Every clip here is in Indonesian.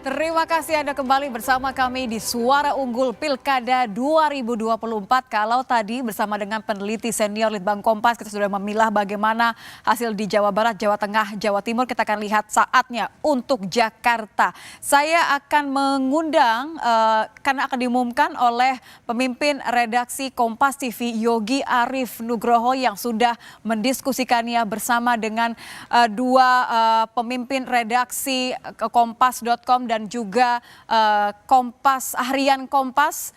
Terima kasih Anda kembali bersama kami di Suara Unggul Pilkada 2024. Kalau tadi bersama dengan peneliti senior Litbang Kompas kita sudah memilah bagaimana hasil di Jawa Barat, Jawa Tengah, Jawa Timur. Kita akan lihat saatnya untuk Jakarta. Saya akan mengundang karena akan diumumkan oleh pemimpin redaksi Kompas TV Yogi Arif Nugroho yang sudah mendiskusikannya bersama dengan dua pemimpin redaksi Kompas.com dan juga Kompas, Harian Kompas.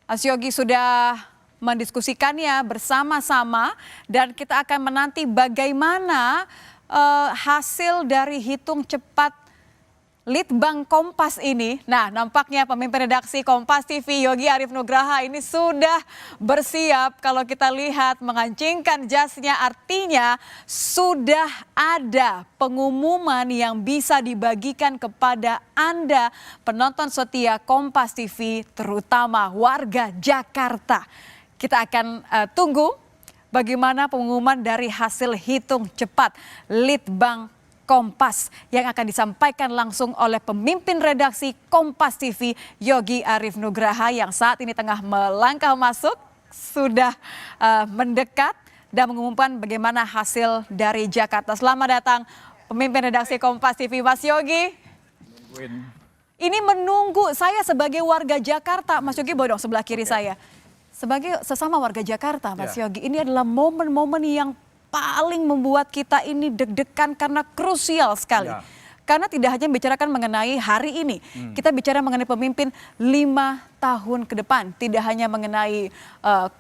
Mas Yogi sudah mendiskusikannya bersama-sama dan kita akan menanti bagaimana hasil dari hitung cepat Litbang Kompas ini. Nah, nampaknya pemimpin redaksi Kompas TV Yogi Arif Nugroho ini sudah bersiap. Kalau kita lihat mengancingkan jasnya, artinya sudah ada pengumuman yang bisa dibagikan kepada Anda penonton setia Kompas TV, terutama warga Jakarta. Kita akan tunggu bagaimana pengumuman dari hasil hitung cepat Litbang Kompas yang akan disampaikan langsung oleh pemimpin redaksi Kompas TV Yogi Arif Nugroho yang saat ini tengah melangkah masuk, sudah mendekat dan mengumumkan bagaimana hasil dari Jakarta. Selamat datang pemimpin redaksi Kompas TV, Mas Yogi. Ini menunggu, saya sebagai warga Jakarta, Mas Yogi boleh dong sebelah kiri saya. Sebagai sesama warga Jakarta, Mas Yogi, ini adalah momen-momen yang paling membuat kita ini deg-degan karena krusial sekali. Ya. Karena tidak hanya bicarakan mengenai hari ini, kita bicara mengenai pemimpin 5 tahun ke depan. Tidak hanya mengenai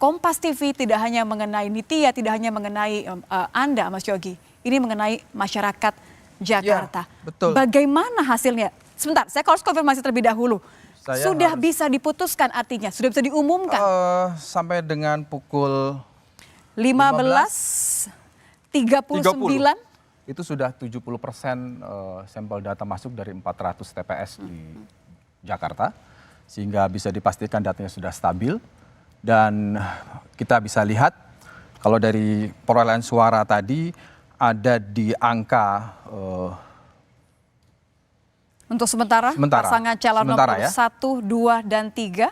Kompas TV, tidak hanya mengenai Nitya, tidak hanya mengenai Anda, Mas Yogi. Ini mengenai masyarakat Jakarta. Ya, betul. Bagaimana hasilnya? Sebentar, saya harus konfirmasi terlebih dahulu. Sudah bisa diputuskan artinya, sudah bisa diumumkan? Sampai dengan pukul 15.39 itu sudah 70% sampel data masuk dari 400 TPS di Jakarta, sehingga bisa dipastikan datanya sudah stabil. Dan kita bisa lihat kalau dari perolehan suara tadi ada di angka untuk sementara pasangan calon nomor 1, 2, dan 3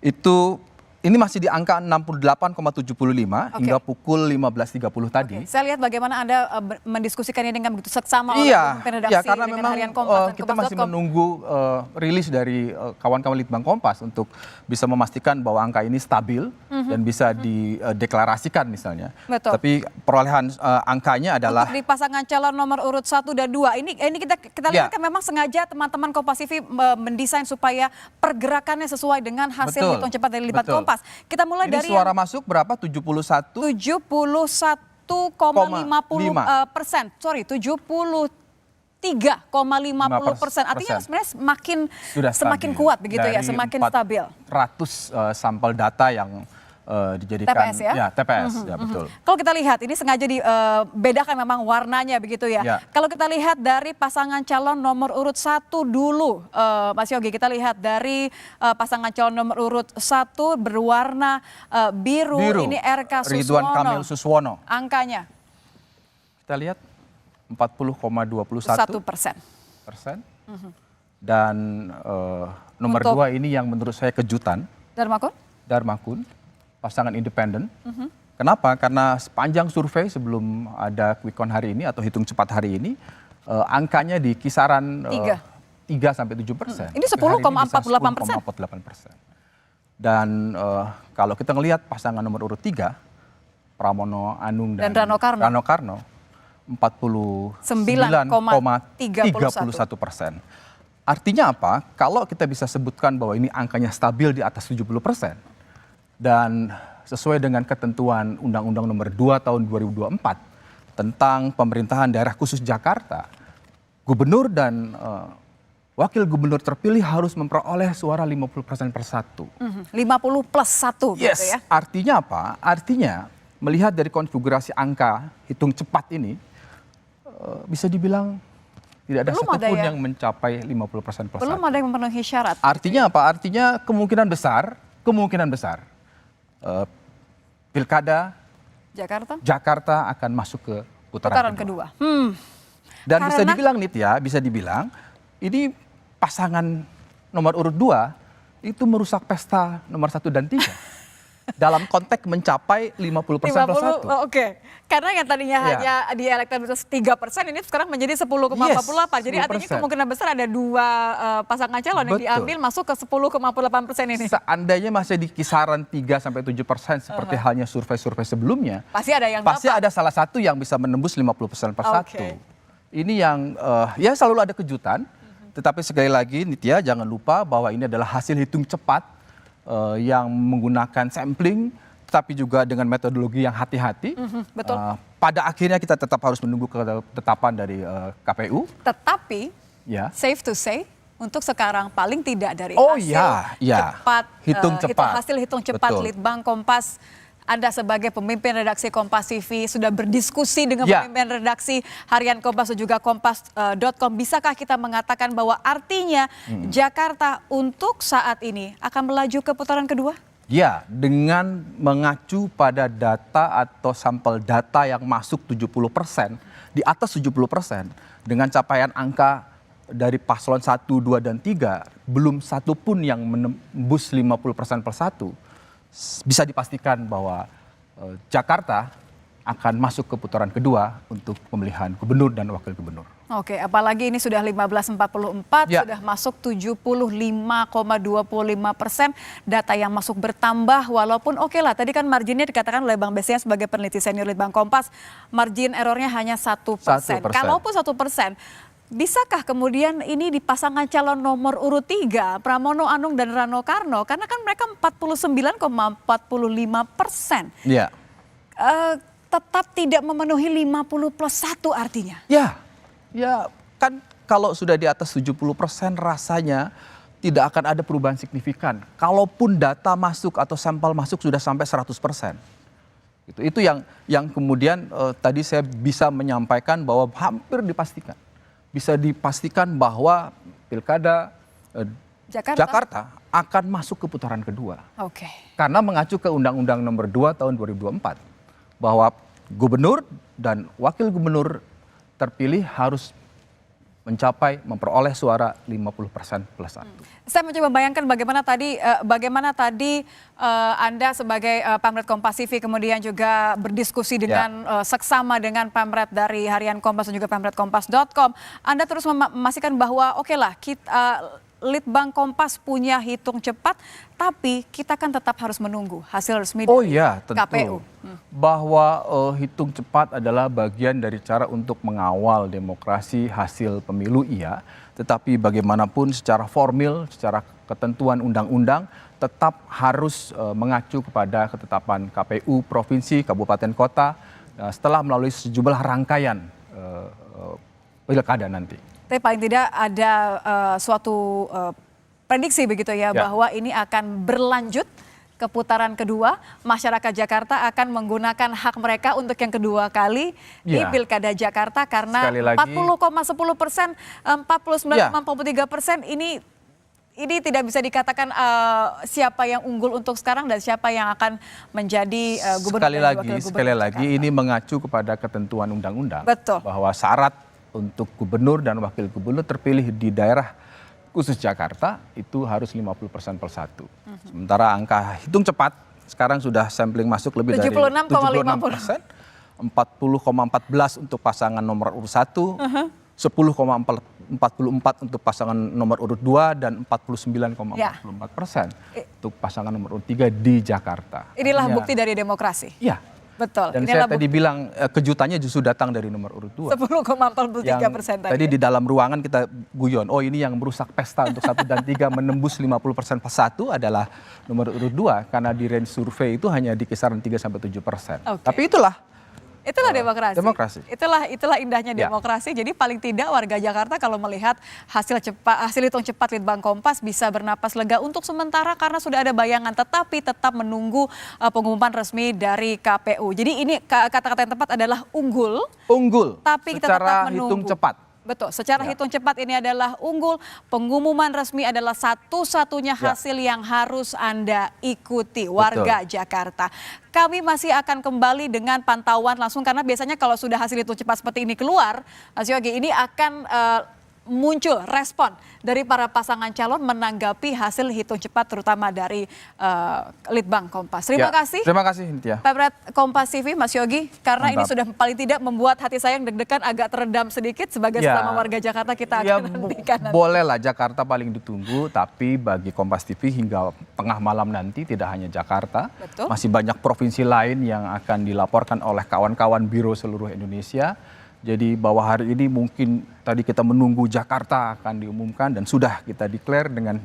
itu ini masih di angka 68,75 hingga pukul 15.30 tadi. Saya lihat bagaimana Anda mendiskusikannya dengan begitu seksama oleh pemimpin redaksi. Iya, karena memang kita masih menunggu rilis dari kawan-kawan Litbang Kompas untuk bisa memastikan bahwa angka ini stabil dan bisa dideklarasikan misalnya. Betul. Tapi perolehan angkanya adalah untuk di pasangan calon nomor urut 1 dan 2. Ini kita lihat kan memang sengaja teman-teman Kompas TV mendesain supaya pergerakannya sesuai dengan hasil hitung cepat dari Litbang Kompas. Kita mulai ini dari suara masuk berapa? 71,50%. Sorry, 73,50%. Artinya sebenarnya semakin kuat begitu ya, semakin stabil. 100 sampel data yang dijadikan TPS ya? Ya, TPS, ya betul. Kalau kita lihat ini sengaja dibedakan memang warnanya begitu ya. Kalau kita lihat dari pasangan calon nomor urut 1 dulu, Mas Yogi, kita lihat dari pasangan calon nomor urut 1 berwarna biru. Ini RK Suswono. Ridwan Kamil Suswono. Angkanya? Kita lihat 40,21%. Dan nomor 2 ini yang menurut saya kejutan. Darmakun. Pasangan independen. Kenapa? Karena sepanjang survei sebelum ada quick count hari ini atau hitung cepat hari ini, angkanya di kisaran 3-7%. Ini 10,48%. Dan kalau kita ngelihat pasangan nomor urut 3, Pramono Anung dan Rano Karno, 49,31%. Artinya apa? Kalau kita bisa sebutkan bahwa ini angkanya stabil di atas 70%, dan sesuai dengan ketentuan Undang-Undang Nomor 2 Tahun 2024 tentang pemerintahan daerah khusus Jakarta, gubernur dan wakil gubernur terpilih harus memperoleh suara 50% per 1. 50+1 yes, gitu ya. Artinya apa? Artinya melihat dari konfigurasi angka hitung cepat ini, bisa dibilang tidak ada satupun yang mencapai 50% per 1. Belum ada yang memenuhi syarat. Artinya apa? Artinya kemungkinan besar Pilkada Jakarta akan masuk ke putaran kedua. Dan bisa dibilang Nitya, bisa dibilang ini pasangan nomor urut 2 itu merusak pesta nomor 1 dan 3. Dalam konteks mencapai 50% plus 1. Oke. Karena yang tadinya hanya di elektabilitas 3%, ini sekarang menjadi 10,48. Jadi artinya kemungkinan besar ada 2 pasangan calon yang diambil masuk ke 10,48% ini. Seandainya masih di kisaran 3-7% seperti halnya survei-survei sebelumnya, pasti ada salah satu yang bisa menembus 50% plus 1. Ini yang ya selalu ada kejutan. Tetapi sekali lagi Nitya, jangan lupa bahwa ini adalah hasil hitung cepat yang menggunakan sampling, tapi juga dengan metodologi yang hati-hati. Betul. Pada akhirnya kita tetap harus menunggu ketetapan dari KPU. Tetapi, safe to say, untuk sekarang paling tidak dari hasil hitung cepat Litbang Kompas. Anda sebagai pemimpin redaksi Kompas TV sudah berdiskusi dengan pemimpin redaksi harian Kompas dan juga kompas.com. Bisakah kita mengatakan bahwa artinya Jakarta untuk saat ini akan melaju ke putaran kedua? Ya, dengan mengacu pada data atau sampel data yang masuk 70%, di atas 70%, dengan capaian angka dari paslon 1, 2, dan 3, belum satu pun yang menembus 50% plus 1. Bisa dipastikan bahwa Jakarta akan masuk ke putaran kedua untuk pemilihan gubernur dan wakil gubernur. Oke, apalagi ini sudah 1544, sudah masuk 75,25%. Data yang masuk bertambah, walaupun oke lah, tadi kan marginnya dikatakan oleh Bang Bestian sebagai peneliti senior Litbang Kompas, margin errornya hanya 1%. Kalaupun 1%, bisakah kemudian ini di pasangan calon nomor urut 3, Pramono Anung dan Rano Karno, karena kan mereka 49,45%. Iya. Tetap tidak memenuhi 50 plus 1 artinya. Ya kan kalau sudah di atas 70% rasanya tidak akan ada perubahan signifikan. Kalaupun data masuk atau sampel masuk sudah sampai 100%. Itu yang kemudian tadi saya bisa menyampaikan bahwa hampir dipastikan. Bisa dipastikan bahwa Pilkada Jakarta akan masuk ke putaran kedua. Karena mengacu ke Undang-Undang Nomor 2 Tahun 2024 bahwa gubernur dan wakil gubernur terpilih harus memperoleh suara 50% plus 1. Saya mencoba bayangkan bagaimana tadi Anda sebagai pamret Kompas TV kemudian juga berdiskusi dengan seksama dengan pamret dari harian Kompas dan juga pamret kompas.com. Anda terus memastikan bahwa oke lah, Litbang Kompas punya hitung cepat, tapi kita kan tetap harus menunggu hasil resmi dari tentu. KPU. Bahwa hitung cepat adalah bagian dari cara untuk mengawal demokrasi hasil pemilu, tetapi bagaimanapun secara formil, secara ketentuan undang-undang tetap harus mengacu kepada ketetapan KPU provinsi, kabupaten, kota setelah melalui sejumlah rangkaian pilkada nanti. Tapi paling tidak ada suatu prediksi begitu bahwa ini akan berlanjut ke putaran kedua. Masyarakat Jakarta akan menggunakan hak mereka untuk yang kedua kali di Pilkada Jakarta karena 40,10%, 49,43% ini tidak bisa dikatakan siapa yang unggul untuk sekarang dan siapa yang akan menjadi gubernur dan wakil gubernur. Sekali lagi ini mengacu kepada ketentuan undang-undang bahwa syarat untuk gubernur dan wakil gubernur terpilih di daerah khusus Jakarta itu harus 50% plus 1. Sementara angka hitung cepat sekarang sudah sampling masuk lebih dari 76,50%, 40,14 untuk pasangan nomor urut 1, 10,44 untuk pasangan nomor urut 2, dan 49,44% untuk pasangan nomor urut 3 di Jakarta. Inilah bukti dari demokrasi. Iya. Betul. Dan saya tadi bilang kejutannya justru datang dari nomor urut 2. 10,43% tadi di dalam ruangan kita guyon, ini yang merusak pesta untuk 1 dan 3 menembus 50% plus 1 adalah nomor urut 2. Karena di range survei itu hanya di kisaran 3-7%. Tapi itulah demokrasi. Itulah indahnya demokrasi. Jadi paling tidak warga Jakarta kalau melihat hasil hitung cepat Litbang Kompas bisa bernapas lega untuk sementara karena sudah ada bayangan, tetapi tetap menunggu pengumuman resmi dari KPU. Jadi ini kata-kata yang tepat adalah unggul. Tapi kita tetap menunggu. Hitung cepat. Betul, secara hitung cepat ini adalah unggul. Pengumuman resmi adalah satu-satunya hasil yang harus Anda ikuti, warga Jakarta. Kami masih akan kembali dengan pantauan langsung karena biasanya kalau sudah hasil hitung cepat seperti ini keluar, Mas Yogi, ini akan muncul respon dari para pasangan calon menanggapi hasil hitung cepat terutama dari Litbang Kompas. Terima kasih. Terima kasih Nitya. Pemret Kompas TV, Mas Yogi, karena ini Mantap. sudah paling tidak membuat hati saya yang deg-degan agak teredam sedikit sebagai sesama warga Jakarta kita akan nantikan. Boleh lah Jakarta paling ditunggu, tapi bagi Kompas TV hingga tengah malam nanti tidak hanya Jakarta, Betul. masih banyak provinsi lain yang akan dilaporkan oleh kawan-kawan Biro seluruh Indonesia. Jadi bahwa hari ini mungkin tadi kita menunggu Jakarta akan diumumkan dan sudah kita declare dengan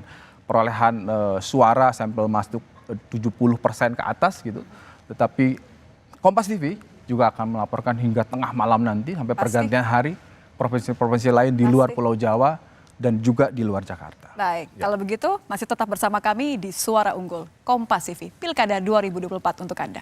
perolehan suara sampel masuk 70% ke atas gitu. Tetapi Kompas TV juga akan melaporkan hingga tengah malam nanti sampai pergantian hari provinsi-provinsi lain di luar Pulau Jawa dan juga di luar Jakarta. Baik, kalau begitu masih tetap bersama kami di Suara Unggul Kompas TV Pilkada 2024 untuk Anda.